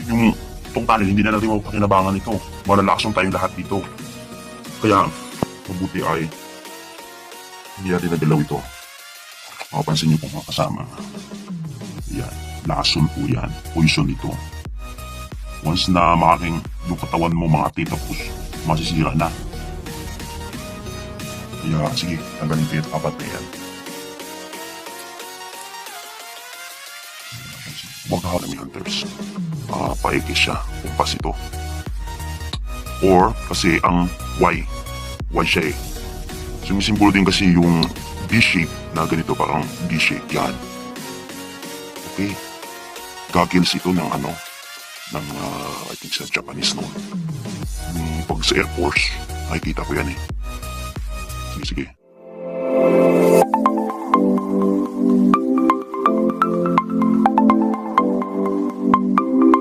yung itong tunnel, hindi na natin mapakinabangan ito. Malalason tayong lahat dito. Kaya, mabuti ay hindi natin nagalaw ito. Makapansin niyo po mga kasama. Yan, lason po yan. Poison ito. Once na makaking yung katawan mo mga tapos masisira na. Kaya sige, tanggalin ko yung apat na yan. Huwag halang hunters. Paikis siya. Kumpas ito. Or, kasi ang Y siya eh. Sumisimbolo din kasi yung B-shape na ganito, parang B-shape yan. Okay. Goggles ito ng I think sa Japanese noon. Pag sa Air Force, nakikita ko yan eh. Sige.